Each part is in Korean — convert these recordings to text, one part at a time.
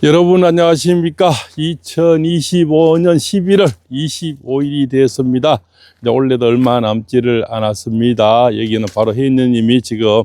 여러분 안녕하십니까? 2025년 11월 25일이 되었습니다. 이제 올해도 얼마 남지를 않았습니다. 여기는 바로 혜인님이 지금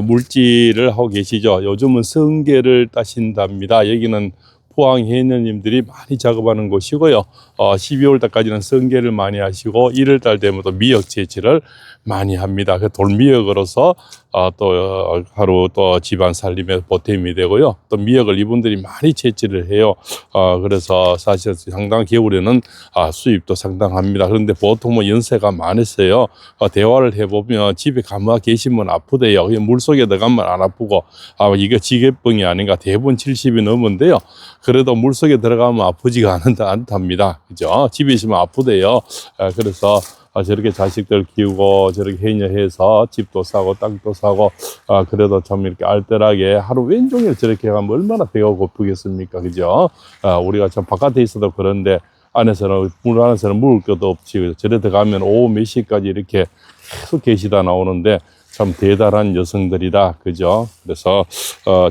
물질을 하고 계시죠. 요즘은 성게를 따신답니다. 여기는 포항 혜인님들이 많이 작업하는 곳이고요. 12월 달까지는 성게를 많이 하시고 1월 달 되면 또 미역 채취를 많이 합니다. 그 돌미역으로서 또 하루 또 집안 살림에 보탬이 되고요. 또 미역을 이분들이 많이 채취를 해요. 그래서 사실 상당 겨울에는 수입도 상당합니다. 그런데 보통 뭐 연세가 많으세요. 대화를 해보면 집에 가만 계시면 아프대요. 물속에 들어가면 안 아프고 이거 지게병이 아닌가. 대부분 70이 넘은데요. 그래도 물속에 들어가면 아프지가 않답니다. 그죠? 집에 있으면 아프대요. 그래서 저렇게 자식들 키우고 저렇게 해녀해서 집도 사고 땅도 사고 그래도 참 이렇게 알뜰하게 하루 왼종일 저렇게 가면 얼마나 배가 고프겠습니까? 그죠? 우리가 참 바깥에 있어도 그런데 물 안에서는 먹을 것도 없지. 저래 들어가면 오후 몇 시까지 이렇게 계속 계시다 나오는데 참 대단한 여성들이다. 그죠? 그래서,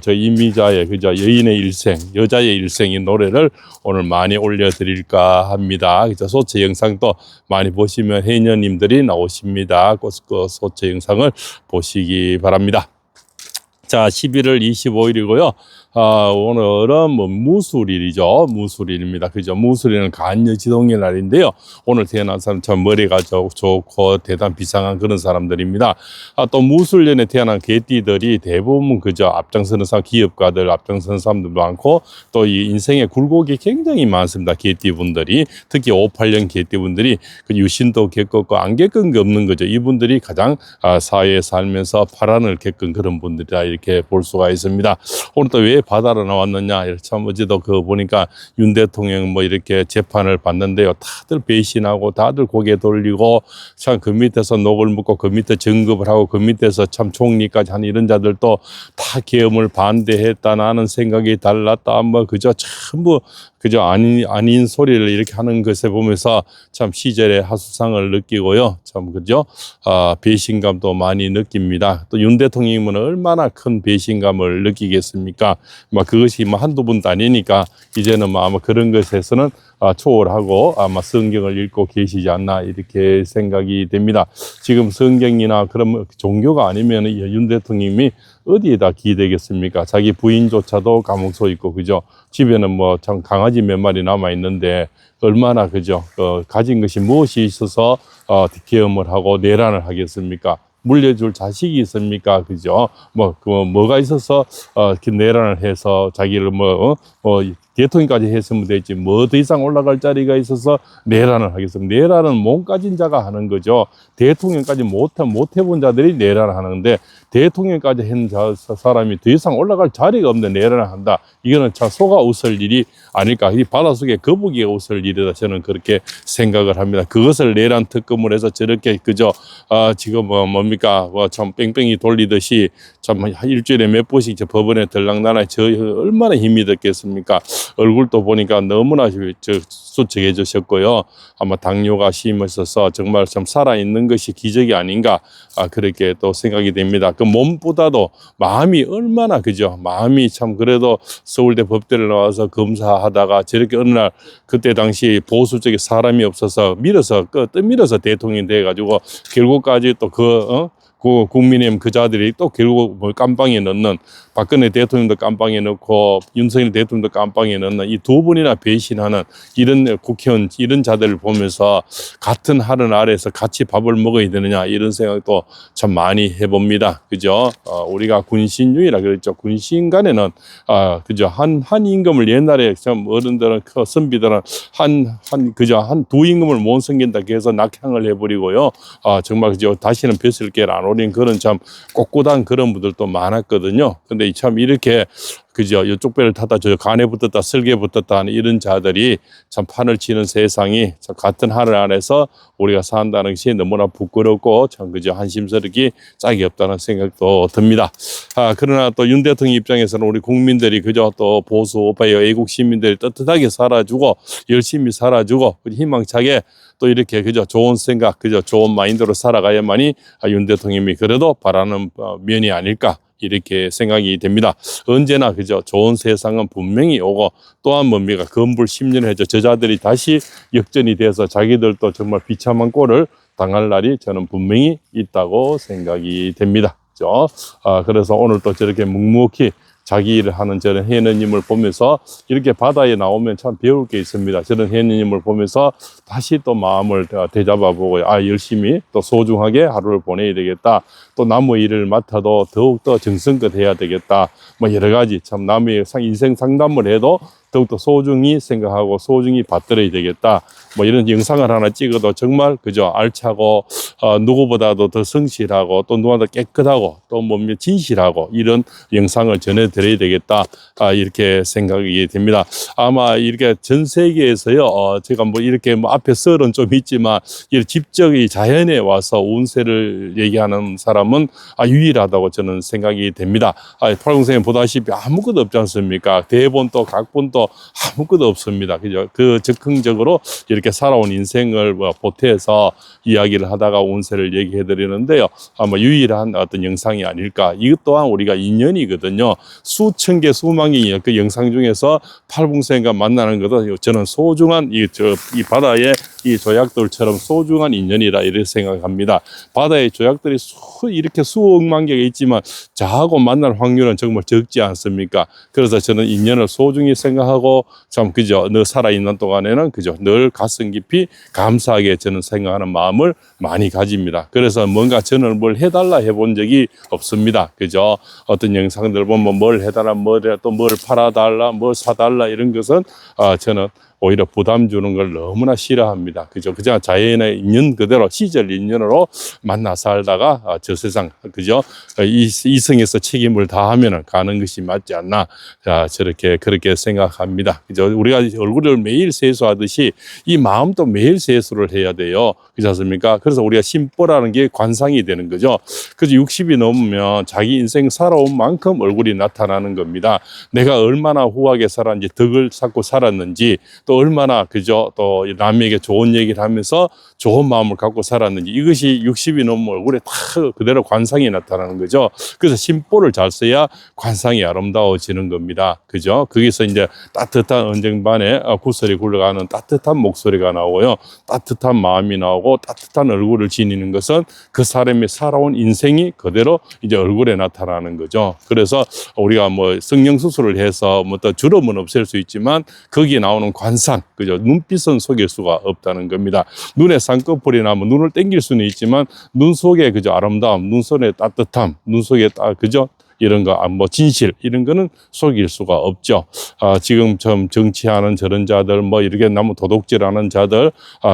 저 이미자의, 그죠? 여인의 일생, 여자의 일생 이 노래를 오늘 많이 올려드릴까 합니다. 그죠? 소체 영상도 많이 보시면 해녀님들이 나오십니다. 그 소체 영상을 보시기 바랍니다. 자, 11월 25일이고요. 오늘은 뭐 무술일이죠. 무술일입니다. 그죠? 무술일은 간여지동의 날인데요. 오늘 태어난 사람 참 머리가 좋고 대단 비상한 그런 사람들입니다. 또 무술년에 태어난 개띠들이 대부분 그죠? 앞장서는 사람, 기업가들 앞장서는 사람들도 많고 또 이 인생의 굴곡이 굉장히 많습니다. 개띠분들이 특히 58년 개띠분들이 그 유신도 겪었고 안 겪은 게 없는 거죠. 이분들이 가장 사회에 살면서 파란을 겪은 그런 분들이다 이렇게 볼 수가 있습니다. 오늘 또 왜 바다로 나왔느냐. 참 어제도 그 보니까 윤 대통령 뭐 이렇게 재판을 받는데요. 다들 배신하고 다들 고개 돌리고 참 그 밑에서 녹을 묻고 그 밑에 정급을 하고 그 밑에서 참 총리까지 하는 이런 자들도 다 계엄을 반대했다. 나는 생각이 달랐다. 뭐 그저 전부 그저 아닌 소리를 이렇게 하는 것에 보면서 참 시절의 하수상을 느끼고요. 참 그죠? 배신감도 많이 느낍니다. 또 윤 대통령님은 얼마나 큰 배신감을 느끼겠습니까? 그것이 한두 번도 아니니까 이제는 아마 그런 것에서는 초월하고 아마 성경을 읽고 계시지 않나 이렇게 생각이 됩니다. 지금 성경이나 그런 종교가 아니면 윤 대통령님이 어디에다 기대겠습니까? 자기 부인조차도 감옥소 있고 그죠? 집에는 뭐 참 강아지 몇 마리 남아 있는데 얼마나 그죠? 가진 것이 무엇이 있어서 계엄을 하고 내란을 하겠습니까? 물려줄 자식이 있습니까? 그죠? 뭐가 있어서 내란을 해서 자기를 대통령까지 했으면 되지 뭐 더 이상 올라갈 자리가 있어서 내란을 하겠습니다. 내란은 몸가진 자가 하는 거죠. 대통령까지 못 해본 자들이 내란을 하는데 대통령까지 한 사람이 더 이상 올라갈 자리가 없는 내란을 한다. 이거는 참 속아 웃을 일이 아닐까. 이 바닷속에 거북이가 웃을 일이다. 저는 그렇게 생각을 합니다. 그것을 내란 특검을 해서 저렇게 그저 지금 뭡니까 참 뺑뺑이 돌리듯이 참 일주일에 몇 번씩 저 법원에 들락날락 저 얼마나 힘이 들겠습니까? 얼굴도 보니까 너무나 수척해지셨고요. 아마 당뇨가 심했어서 정말 참 살아있는 것이 기적이 아닌가 그렇게 또 생각이 됩니다. 그 몸보다도 마음이 얼마나 그죠? 마음이 참 그래도 서울대 법대를 나와서 검사하다가 저렇게 어느 날 그때 당시 보수 쪽에 사람이 없어서 떠밀어서 대통령이 돼가지고 결국까지 또 그 국민의힘 그 자들이 또 결국 깜빵에 넣는 박근혜 대통령도 깜빵에 넣고 윤석열 대통령도 깜빵에 넣는 이 두 분이나 배신하는 이런 국회의원 이런 자들을 보면서 같은 하늘 아래에서 같이 밥을 먹어야 되느냐 이런 생각도 참 많이 해봅니다. 그죠? 우리가 군신주의라 그랬죠. 군신 간에는 그죠? 한 임금을 옛날에 참 어른들은 선비들은 한 두 임금을 못 섬긴다 해서 낙향을 해버리고요. 정말 그죠? 다시는 벼슬 길 안 오린 그런 참 꼿꼿한 그런 분들도 많았거든요. 근데 참 이렇게 그죠? 이쪽 배를 타다 저 간에 붙었다 설계에 붙었다 하는 이런 자들이 참 판을 치는 세상이 참 같은 하늘 안에서 우리가 산다는 것이 너무나 부끄럽고 참 그죠? 한심스럽기 짝이 없다는 생각도 듭니다. 그러나 또 윤 대통령 입장에서는 우리 국민들이 그죠? 또 보수 우파의 애국 시민들이 떳떳하게 살아주고 열심히 살아주고 희망차게 또 이렇게 그죠? 좋은 생각, 그죠? 좋은 마인드로 살아가야만이 윤 대통령이 그래도 바라는 면이 아닐까 이렇게 생각이 됩니다. 언제나 그죠? 좋은 세상은 분명히 오고 또한 뭡니까? 건불 10년 해죠. 저자들이 다시 역전이 돼서 자기들도 정말 비참한 꼴을 당할 날이 저는 분명히 있다고 생각이 됩니다. 그죠? 그래서 오늘 또 저렇게 묵묵히 자기 일을 하는 저런 혜연님을 보면서 이렇게 바다에 나오면 참 배울 게 있습니다. 저런 혜연님을 보면서 다시 또 마음을 되잡아 보고 열심히 또 소중하게 하루를 보내야 되겠다. 또 나무 일을 맡아도 더욱더 정성껏 해야 되겠다. 뭐 여러 가지 참 남의 인생 상담을 해도 더욱더 소중히 생각하고 소중히 받들어야 되겠다. 뭐 이런 영상을 하나 찍어도 정말 그저 알차고 누구보다도 더 성실하고 또 누구보다 깨끗하고 또 몸이 진실하고 이런 영상을 전해드려야 되겠다. 이렇게 생각이 됩니다. 아마 이렇게 전 세계에서요. 제가 뭐 이렇게 뭐 앞에 썰은 좀 있지만 직접 이 자연에 와서 운세를 얘기하는 사람은 유일하다고 저는 생각이 됩니다. 팔공생님 보다시피 아무것도 없지 않습니까? 대본도 각본도 아무것도 없습니다. 그죠? 그 즉흥적으로 이렇게 살아온 인생을 보태서 이야기를 하다가 운세를 얘기해 드리는데요. 아마 유일한 어떤 영상이 아닐까. 이것 또한 우리가 인연이거든요. 수천 개, 수만 개의 그 영상 중에서 팔공생과 만나는 것도 저는 소중한 이 바다의 이 조약들처럼 소중한 인연이라 이렇게 생각합니다. 바다의 조약들이 이렇게 수억만 개가 있지만 저하고 만날 확률은 정말 적지 않습니까? 그래서 저는 인연을 소중히 생각하고 참 그저 늘 살아있는 동안에는 그저 늘 가슴 깊이 감사하게 저는 생각하는 마음을 많이 가집니다. 그래서 뭔가 저는 뭘 해달라 해본 적이 없습니다. 그저 어떤 영상들 보면 뭘 해달라, 뭘 팔아달라, 뭘 사달라 이런 것은 저는 오히려 부담 주는 걸 너무나 싫어합니다. 그죠? 그냥 자연의 인연 그대로 시절 인연으로 만나 살다가 저 세상 그죠? 이승에서 책임을 다하면 가는 것이 맞지 않나. 저렇게 그렇게 생각합니다. 그죠? 우리가 얼굴을 매일 세수하듯이 이 마음도 매일 세수를 해야 돼요. 그렇지 않습니까? 그래서 우리가 심보라는 게 관상이 되는 거죠. 그래서 60이 넘으면 자기 인생 살아온 만큼 얼굴이 나타나는 겁니다. 내가 얼마나 후하게 살았는지, 덕을 쌓고 살았는지, 또 얼마나 그죠? 또 남에게 좋은 얘기를 하면서 좋은 마음을 갖고 살았는지 이것이 60이 넘으면 얼굴에 다 그대로 관상이 나타나는 거죠. 그래서 심보를 잘 써야 관상이 아름다워지는 겁니다. 그죠? 거기서 이제 따뜻한 언쟁반에 구슬이 굴러가는 따뜻한 목소리가 나오고요. 따뜻한 마음이 나오고 따뜻한 얼굴을 지니는 것은 그 사람이 살아온 인생이 그대로 이제 얼굴에 나타나는 거죠. 그래서 우리가 뭐 성형수술을 해서 뭐 또 주름은 없앨 수 있지만 거기에 나오는 관상, 그죠? 눈빛은 속일 수가 없다는 겁니다. 눈에 쌍꺼풀이 나면 눈을 땡길 수는 있지만 눈 속에 그저 아름다움, 눈 속에 따뜻함, 눈 속에 그죠? 이런 거, 뭐, 진실, 이런 거는 속일 수가 없죠. 지금 좀 정치하는 저런 자들, 뭐, 이렇게 나무 도둑질하는 자들,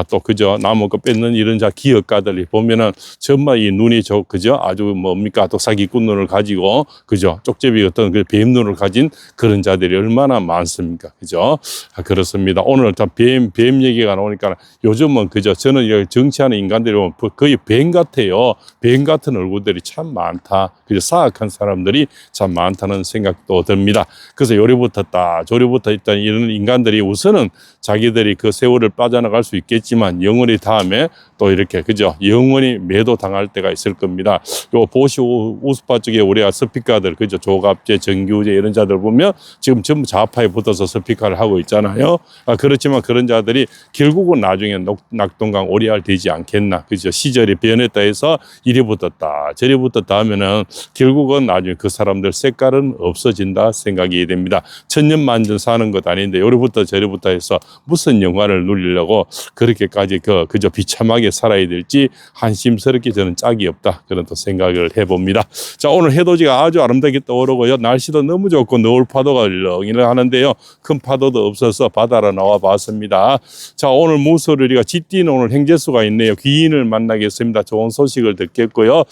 또 그저 나무 거 뺏는 이런 기업가들이 보면은 정말 이 눈이 그죠? 아주 뭡니까? 또 사기꾼 눈을 가지고, 그죠? 쪽제비 어떤 그 뱀 눈을 가진 그런 자들이 얼마나 많습니까? 그죠? 그렇습니다. 오늘 뱀 얘기가 나오니까 요즘은 그죠? 저는 정치하는 인간들이 보면 거의 뱀 같아요. 뱀 같은 얼굴들이 참 많다. 그죠? 사악한 사람들 참 많다는 생각도 듭니다. 그래서 요리부터 조리부터 일단 이런 인간들이 우선은 자기들이 그 세월을 빠져나갈 수 있겠지만 영원히 다음에 또 이렇게 그죠? 영원히 매도 당할 때가 있을 겁니다. 요 보시 우스파 쪽에 우리가 스피커들 그죠? 조갑제, 정규제 이런 자들 보면 지금 전부 좌파에 붙어서 스피커를 하고 있잖아요. 그렇지만 그런 자들이 결국은 나중에 낙동강 오리알 되지 않겠나. 그죠? 시절이 변했다 해서 이리 붙었다 저리 붙었다 하면은 결국은 나중에 그 사람들 색깔은 없어진다 생각이 됩니다. 천년만년 사는 것 아닌데 요리부터 저리부터 해서 무슨 영화를 누리려고 그렇게까지 그저 비참하게 살아야 될지 한심스럽게 저는 짝이 없다 그런 또 생각을 해봅니다. 자, 오늘 해돋이가 아주 아름답게 떠오르고요. 날씨도 너무 좋고 노을 파도가 일렁이를 하는데요. 큰 파도도 없어서 바다로 나와 봤습니다. 자, 오늘 무소리가 쥐띠는 오늘 행재수가 있네요. 귀인을 만나겠습니다. 좋은 소식을 듣겠고요.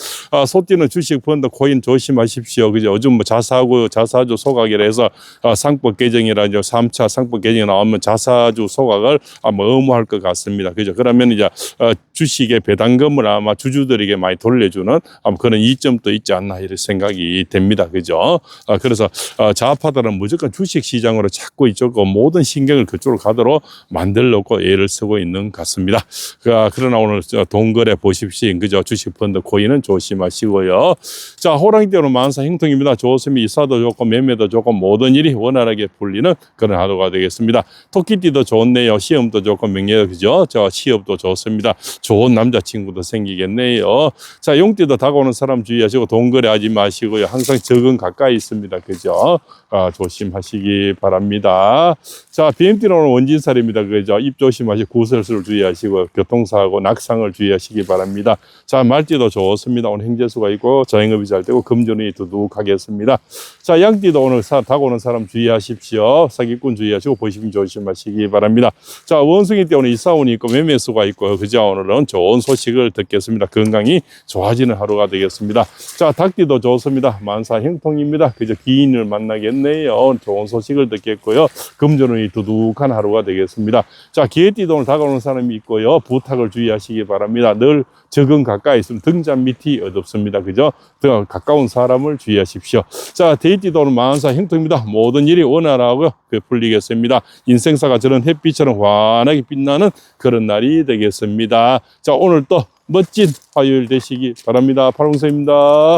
소띠는 주식 펀드 코인 조심하십시오. 그죠? 요즘 뭐 자사주 소각이라 해서 상법 개정이라 이제 3차 상법 개정이 나오면 자사주 소각을 아마 의무할 것 같습니다. 그죠? 그러면 이제 주식의 배당금을 아마 주주들에게 많이 돌려주는 아마 그런 이점도 있지 않나 이런 생각이 됩니다. 그죠? 그래서 좌파들은 무조건 주식 시장으로 자꾸 이쪽 모든 신경을 그쪽으로 가도록 만들려고 애를 쓰고 있는 것 같습니다. 그러나 오늘 동거래 보십시오. 그죠? 주식 펀드 코인은 조심하시고요. 자, 호랑이띠 오늘 만사 행통입니다. 좋습니다. 이사도 좋고 매매도 좋고 모든 일이 원활하게 풀리는 그런 하루가 되겠습니다. 토끼띠도 좋네요. 시험도 좋고 명예도 그죠? 저 취업도 좋습니다. 좋은 남자친구도 생기겠네요. 자, 용띠도 다가오는 사람 주의하시고 돈 거래하지 마시고요. 항상 적은 가까이 있습니다. 그죠? 조심하시기 바랍니다. 자, 비행띠는 오늘 원진살입니다. 그죠? 입 조심하시고 구설수를 주의하시고 교통사고 낙상을 주의하시기 바랍니다. 자, 말띠도 좋습니다. 오늘 행재수가 있고 자영업이 잘 되고 금전운이 두둑하겠습니다. 자, 양띠도 오늘 다가오는 사람 주의하십시오. 사기꾼 주의하시고 보시면 조심하시기 바랍니다. 자, 원숭이 때 오늘 이사운이 있고 매매수가 있고 그죠? 오늘은 좋은 소식을 듣겠습니다. 건강이 좋아지는 하루가 되겠습니다. 자, 닭띠도 좋습니다. 만사 형통입니다. 그죠? 기인을 만나겠네요. 좋은 소식을 듣겠고요. 금전운이 두둑한 하루가 되겠습니다. 자, 개띠도 오늘 다가오는 사람이 있고요. 부탁을 주의하시기 바랍니다. 늘 적은 가까이 있으면 등잔 밑이 어둡습니다. 그죠? 더 가까운 사람을 주의하십시오. 자, 돼지띠도 오늘 만사 형통입니다. 모든 일이 원활하고 풀리겠습니다. 인생사가 저런 햇빛처럼 환하게 빛나는 그런 날이 되겠습니다. 자, 오늘 또 멋진 화요일 되시기 바랍니다. 팔봉서입니다.